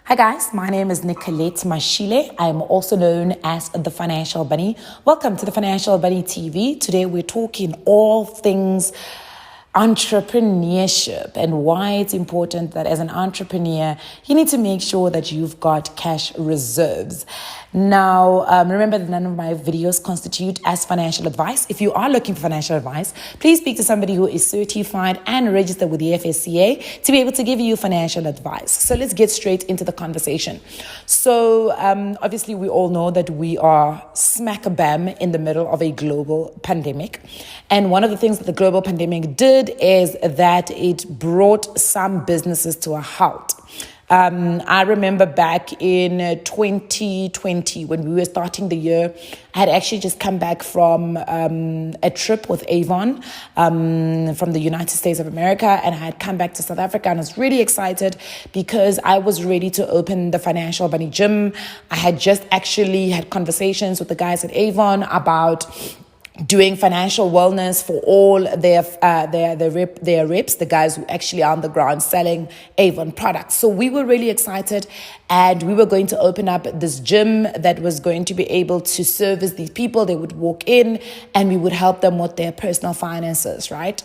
Hi guys, my name is Nicolette Mashile. I am also known as the Financial Bunny. Welcome to the Financial Bunny TV. Today we're talking all things entrepreneurship and why it's important that as an entrepreneur, you need to make sure that you've got cash reserves. Now, remember that none of my videos constitute as financial advice. If you are looking for financial advice, please speak to somebody who is certified and registered with the FSCA to be able to give you financial advice. So let's get straight into the conversation. So obviously we all know that we are smack bam in the middle of a global pandemic. And one of the things that the global pandemic did is that it brought some businesses to a halt. I remember back in 2020 when we were starting the year, I had actually just come back from a trip with Avon from the United States of America, and I had come back to South Africa, and I was really excited because I was ready to open the Financial Bunny Gym. I had just actually had conversations with the guys at Avon about doing financial wellness for all their reps, the guys who actually are on the ground selling Avon products. So we were really excited, and we were going to open up this gym that was going to be able to service these people. They would walk in and we would help them with their personal finances, right?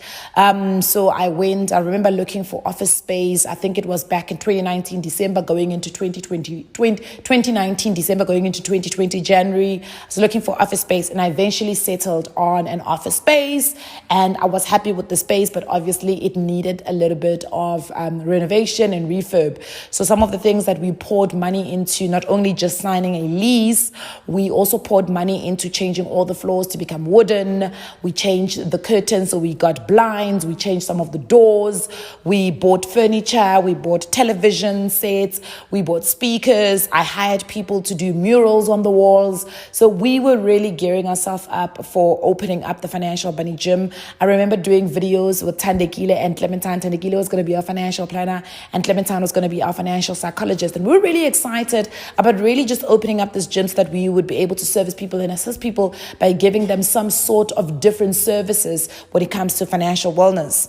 So I remember looking for office space. I think it was back in 2019, December, going into 2019, December, going into 2020, January. I was looking for office space, and I eventually settled on an office space, and I was happy with the space, but obviously it needed a little bit of renovation and refurb. So some of the things that we poured money into, not only just signing a lease, we also poured money into changing all the floors to become wooden. We changed the curtains, so we got blinds, we changed some of the doors, we bought furniture, we bought television sets, we bought speakers. I hired people to do murals on the walls. So we were really gearing ourselves up for opening up the Financial Bunny Gym. I remember doing videos with Tandekile and Clementine. Tandekile was going to be our financial planner, and Clementine was going to be our financial psychologist. And we were really excited about really just opening up this gym so that we would be able to service people and assist people by giving them some sort of different services when it comes to financial wellness.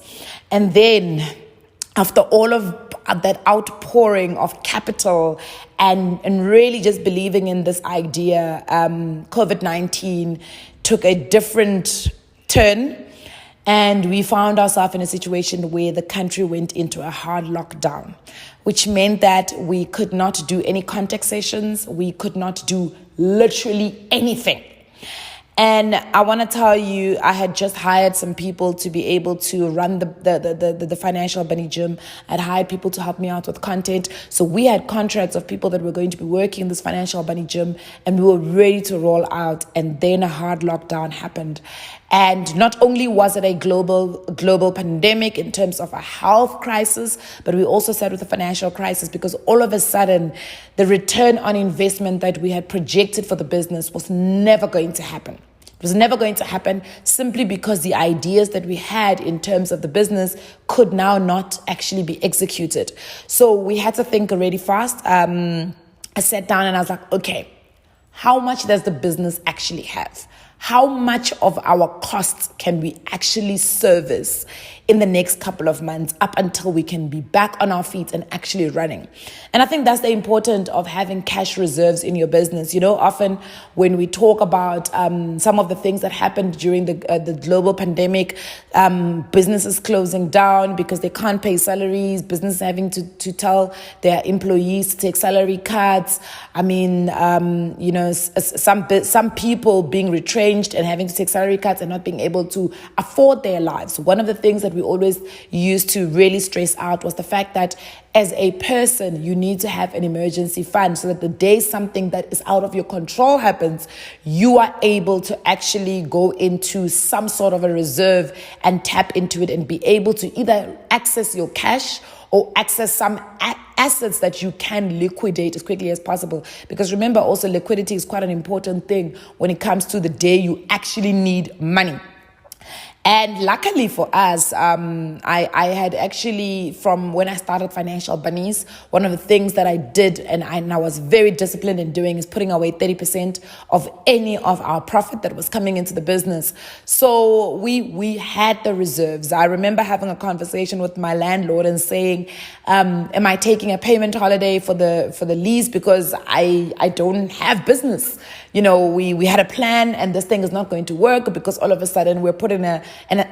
And then after all of that outpouring of capital and really just believing in this idea, COVID-19 took a different turn, and we found ourselves in a situation where the country went into a hard lockdown, which meant that we could not do any contact sessions. We could not do literally anything. And I want to tell you, I had just hired some people to be able to run the Financial Bunny Gym. I'd hired people to help me out with content. So we had contracts of people that were going to be working in this Financial Bunny Gym, and we were ready to roll out. And then a hard lockdown happened. And not only was it a global pandemic in terms of a health crisis, but we also sat with a financial crisis, because all of a sudden, the return on investment that we had projected for the business was never going to happen. It was never going to happen simply because the ideas that we had in terms of the business could now not actually be executed. So we had to think already fast. I sat down and I was like, okay, how much does the business actually have? How much of our costs can we actually service in the next couple of months up until we can be back on our feet and actually running? And I think that's the importance of having cash reserves in your business. You know, often when we talk about some of the things that happened during the global pandemic, businesses closing down because they can't pay salaries, businesses having to tell their employees to take salary cuts. I mean, some people being retrenched and having to take salary cuts and not being able to afford their lives. One of the things that we always used to really stress out was the fact that as a person, you need to have an emergency fund so that the day something that is out of your control happens, you are able to actually go into some sort of a reserve and tap into it and be able to either access your cash or access some assets that you can liquidate as quickly as possible. Because remember, also liquidity is quite an important thing when it comes to the day you actually need money. And luckily for us, I had actually, from when I started Financial Bunnies, one of the things that I did, and I was very disciplined in doing, is putting away 30% of any of our profit that was coming into the business. So we had the reserves. I remember having a conversation with my landlord and saying, am I taking a payment holiday for the lease because I don't have business? You know, we had a plan and this thing is not going to work because all of a sudden we're put in an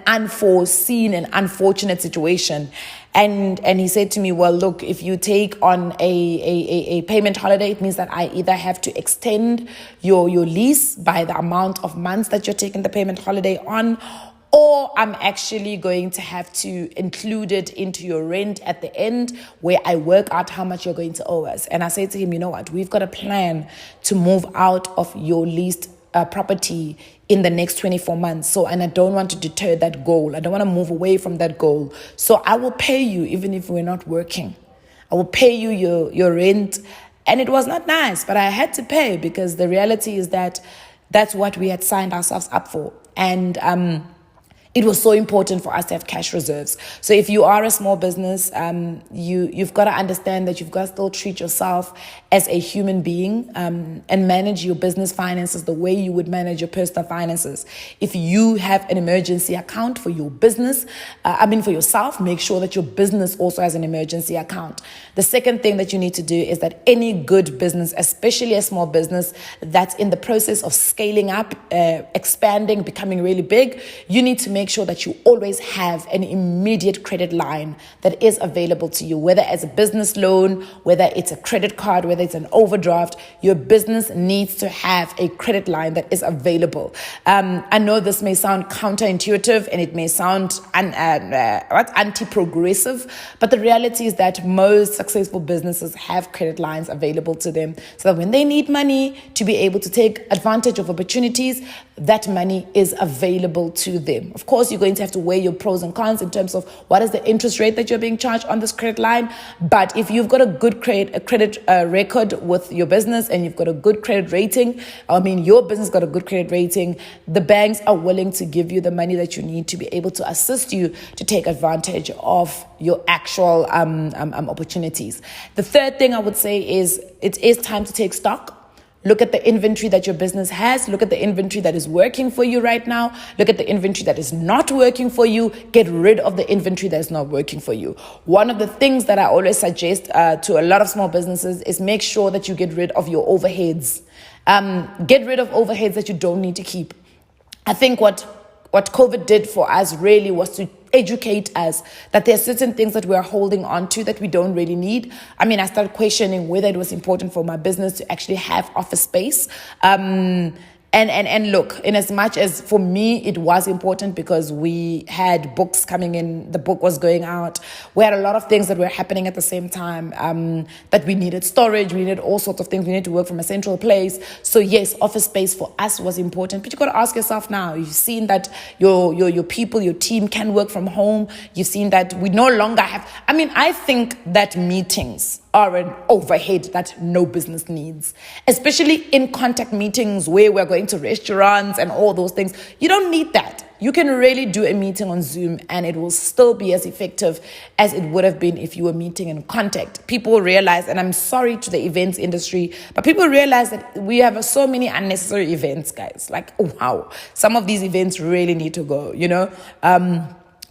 unforeseen and unfortunate situation. And he said to me, well, look, if you take on a payment holiday, it means that I either have to extend your lease by the amount of months that you're taking the payment holiday on, or I'm actually going to have to include it into your rent at the end, where I work out how much you're going to owe us. And I said to him, you know what, we've got a plan to move out of your leased property in the next 24 months. So, and I don't want to deter that goal. I don't want to move away from that goal. So I will pay you even if we're not working. I will pay you your rent. And it was not nice, but I had to pay because the reality is that that's what we had signed ourselves up for. And it was so important for us to have cash reserves. So if you are a small business, you've got to understand that you've got to still treat yourself as a human being and manage your business finances the way you would manage your personal finances. If you have an emergency account for your business, for yourself, make sure that your business also has an emergency account. The second thing that you need to do is that any good business, especially a small business that's in the process of scaling up, expanding, becoming really big, you need to make sure that you always have an immediate credit line that is available to you, whether as a business loan, whether it's a credit card, whether it's an overdraft. Your business needs to have a credit line that is available. I know this may sound counterintuitive and it may sound anti-progressive, but the reality is that most successful businesses have credit lines available to them so that when they need money to be able to take advantage of opportunities, that money is available to them. Of course, you're going to have to weigh your pros and cons in terms of what is the interest rate that you're being charged on this credit line. But if you've got a good credit record with your business and you've got a good credit rating, your business got a good credit rating, the banks are willing to give you the money that you need to be able to assist you to take advantage of your actual opportunities. The third thing I would say is it is time to take stock. Look at the inventory that your business has. Look at the inventory that is working for you right now. Look at the inventory that is not working for you. Get rid of the inventory that is not working for you. One of the things that I always suggest to a lot of small businesses is make sure that you get rid of your overheads. Get rid of overheads that you don't need to keep. I think what COVID did for us really was to educate us that there are certain things that we're holding on to that we don't really need. I started questioning whether it was important for my business to actually have office space. And look, in as much as for me, it was important because we had books coming in, the book was going out. We had a lot of things that were happening at the same time, that we needed storage, we needed all sorts of things. We needed to work from a central place. So yes, office space for us was important, but you got to ask yourself now, you've seen that your people, your team can work from home. You've seen that we no longer have, I think that meetings are an overhead that no business needs, especially in contact meetings where we're going to restaurants and all those things. You don't need that. You can really do a meeting on Zoom and it will still be as effective as it would have been if you were meeting in contact. People realize, and I'm sorry to the events industry, but people realize that we have so many unnecessary events, guys. Like, wow, some of these events really need to go,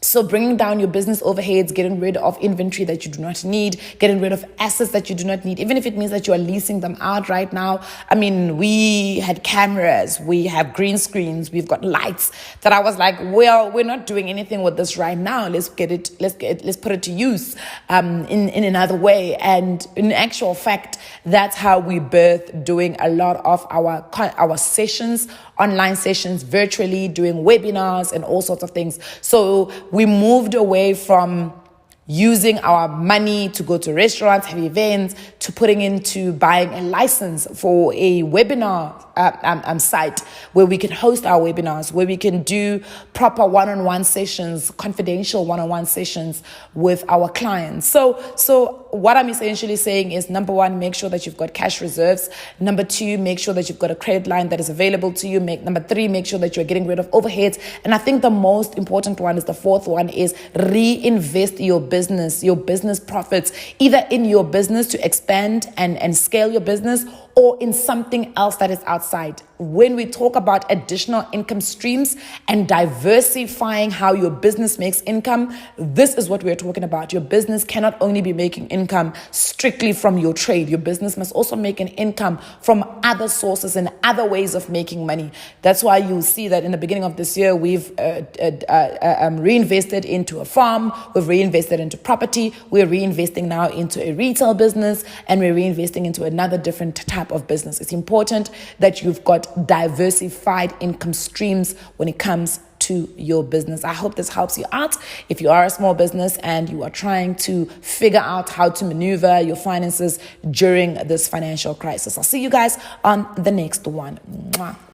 So bringing down your business overheads, getting rid of inventory that you do not need, getting rid of assets that you do not need, even if it means that you are leasing them out right now. We had cameras, we have green screens, we've got lights that I was like, well, we're not doing anything with this right now. Let's put it to use in another way. And in actual fact, that's how we birthed doing a lot of our sessions, online sessions, virtually, doing webinars and all sorts of things. So we moved away from using our money to go to restaurants, have events, to putting into buying a license for a webinar site where we can host our webinars, where we can do proper one-on-one sessions, confidential one-on-one sessions with our clients. So what I'm essentially saying is, number one, make sure that you've got cash reserves. Number two, make sure that you've got a credit line that is available to you. Number three, make sure that you're getting rid of overheads. And I think the most important one is the fourth one is reinvest your business profits, either in your business to expand and scale your business, or in something else that is outside. When we talk about additional income streams and diversifying how your business makes income, this is what we're talking about. Your business cannot only be making income strictly from your trade. Your business must also make an income from other sources and other ways of making money. That's why you see that in the beginning of this year, we've reinvested into a farm, we've reinvested into property, we're reinvesting now into a retail business, and we're reinvesting into another different type of business. It's important that you've got diversified income streams when it comes to your business. I hope this helps you out. If you are a small business and you are trying to figure out how to maneuver your finances during this financial crisis, I'll see you guys on the next one. Mwah.